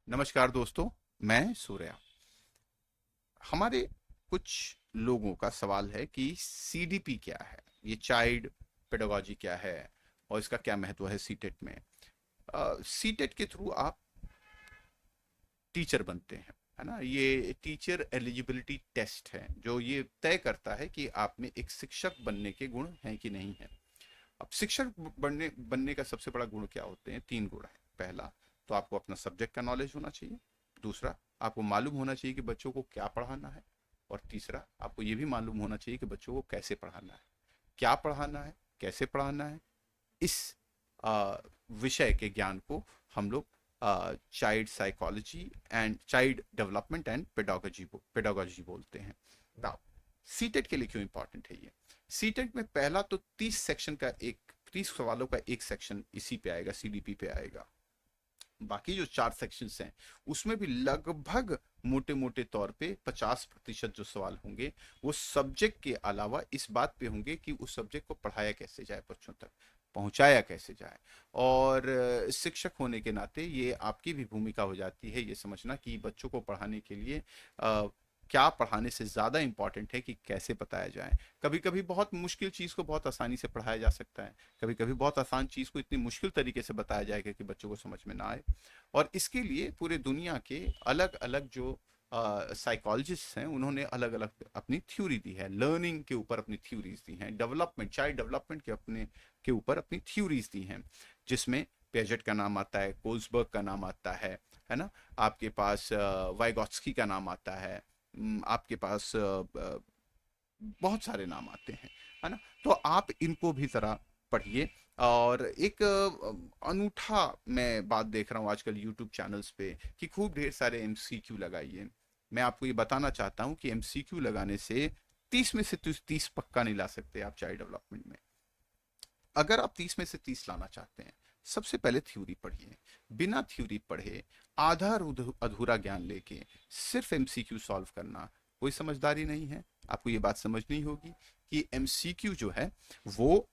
नमस्कार दोस्तों। मैं सूर्या। हमारे कुछ लोगों का सवाल है कि सीडीपी क्या है, ये चाइल्ड पेडागोजी क्या है और इसका क्या महत्व है सीटेट में। सीटेट के थ्रू आप टीचर बनते हैं, है ना। ये टीचर एलिजिबिलिटी टेस्ट है जो ये तय करता है कि आप में एक शिक्षक बनने के गुण हैं कि नहीं है। अब शिक्षक बनने बनने का सबसे बड़ा गुण क्या होते हैं? तीन गुण है। पहला, तो आपको अपना सब्जेक्ट का नॉलेज होना चाहिए। दूसरा, आपको मालूम होना चाहिए कि बच्चों को क्या पढ़ाना है। और तीसरा, आपको ये भी मालूम होना चाहिए कि बच्चों को कैसे पढ़ाना है, क्या पढ़ाना है, कैसे पढ़ाना है। इस आ, विषय के ज्ञान को हम लोग child psychology and child development and pedagogy बोलते हैं। नाउ, सीटेट के लिए क्यों इंपॉर्टेंट है ये? सीटेट में पहला तो 30 सवालों का एक सेक्शन इसी पे आएगा, सीडीपी पे आएगा। बाकी जो 4 सेक्शंस हैं उसमें भी लगभग मोटे मोटे तौर पे 50% जो सवाल होंगे वो सब्जेक्ट के अलावा इस बात पे होंगे कि उस सब्जेक्ट को पढ़ाया कैसे जाए, बच्चों तक पहुंचाया कैसे जाए। और शिक्षक होने के नाते ये आपकी भी भूमिका हो जाती है ये समझना कि बच्चों को पढ़ाने के लिए क्या पढ़ाने से ज़्यादा इम्पॉर्टेंट है कि कैसे बताया जाए। कभी कभी बहुत मुश्किल चीज़ को बहुत आसानी से पढ़ाया जा सकता है, कभी कभी बहुत आसान चीज़ को इतनी मुश्किल तरीके से बताया जाएगा कि बच्चों को समझ में ना आए। और इसके लिए पूरे दुनिया के अलग अलग जो साइकोलॉजिस्ट हैं उन्होंने अलग अलग अपनी थ्योरी दी है, लर्निंग के ऊपर अपनी थ्योरीज दी हैं, डेवलपमेंट चाइल्ड डेवलपमेंट के ऊपर अपनी थ्योरीज दी हैं, जिसमें पेजेट का नाम आता है, कोल्सबर्ग का नाम आता है ना। आपके पास वाइगॉत्स्की का नाम आता है, आपके पास बहुत सारे नाम आते हैं, है ना। तो आप इनको भी जरा पढ़िए। और एक अनूठा मैं बात देख रहा हूँ आजकल यूट्यूब चैनल्स पे कि खूब ढेर सारे एमसीक्यू लगाइए। मैं आपको ये बताना चाहता हूँ कि एमसीक्यू लगाने से 30 में से 30 पक्का नहीं ला सकते आप चाइल्ड डेवलपमेंट में। अगर आप 30 में से 30 लाना चाहते हैं, सबसे पहले थ्योरी पढ़िए। बिना थ्योरी पढ़े आधा अधूरा ज्ञान लेके सिर्फ एमसीक्यू सॉल्व करना कोई समझदारी नहीं है। आपको ये बात समझनी होगी कि एमसीक्यू जो है वो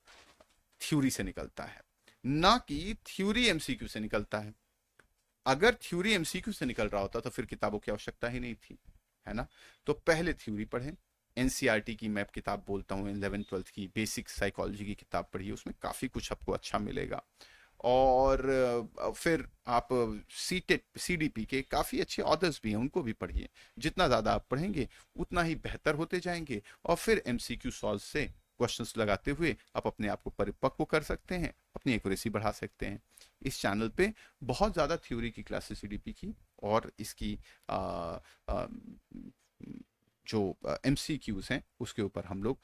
थ्योरी से निकलता है, ना कि थ्योरी एमसीक्यू से निकलता है। अगर थ्योरी एमसीक्यू से निकल रहा होता तो फिर किताबों की आवश्यकता ही नहीं थी, है ना। तो पहले थ्योरी पढ़ें। एनसीईआरटी की मैं किताब बोलता हूँ, 11th 12th की बेसिक साइकोलॉजी की किताब पढ़िए, उसमें काफ़ी कुछ आपको अच्छा मिलेगा। और फिर आप सीटेट सीडीपी के काफ़ी अच्छे ऑथर्स भी हैं, उनको भी पढ़िए। जितना ज़्यादा आप पढ़ेंगे उतना ही बेहतर होते जाएंगे। और फिर एमसीक्यू सॉल्व से क्वेश्चंस लगाते हुए आप अपने आप को परिपक्व कर सकते हैं, अपनी एक्यूरेसी बढ़ा सकते हैं। इस चैनल पे बहुत ज़्यादा थ्योरी की क्लासेस सीडीपी की और इसकी आ, आ, जो एम सी क्यूज़ हैं उसके ऊपर हम लोग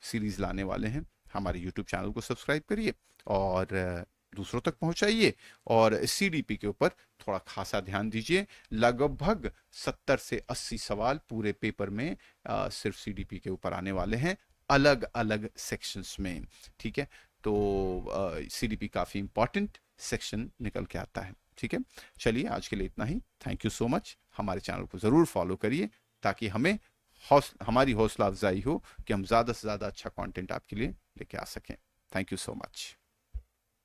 सीरीज़ लाने वाले हैं। हमारे यूट्यूब चैनल को सब्सक्राइब करिए और दूसरों तक पहुंचाइए। और सीडीपी के ऊपर थोड़ा खासा ध्यान दीजिए। लगभग 70 से 80 सवाल पूरे पेपर में सिर्फ सीडीपी के ऊपर आने वाले हैं, अलग अलग सेक्शंस में। ठीक है, तो सीडीपी काफ़ी इंपॉर्टेंट सेक्शन निकल के आता है। ठीक है, चलिए आज के लिए इतना ही। Thank you so much. हमारे चैनल को ज़रूर फॉलो करिए ताकि हमारी हौसला अफजाई हो कि हम ज़्यादा से ज़्यादा अच्छा कंटेंट आपके लिए लेके आ सकें। Thank you so much.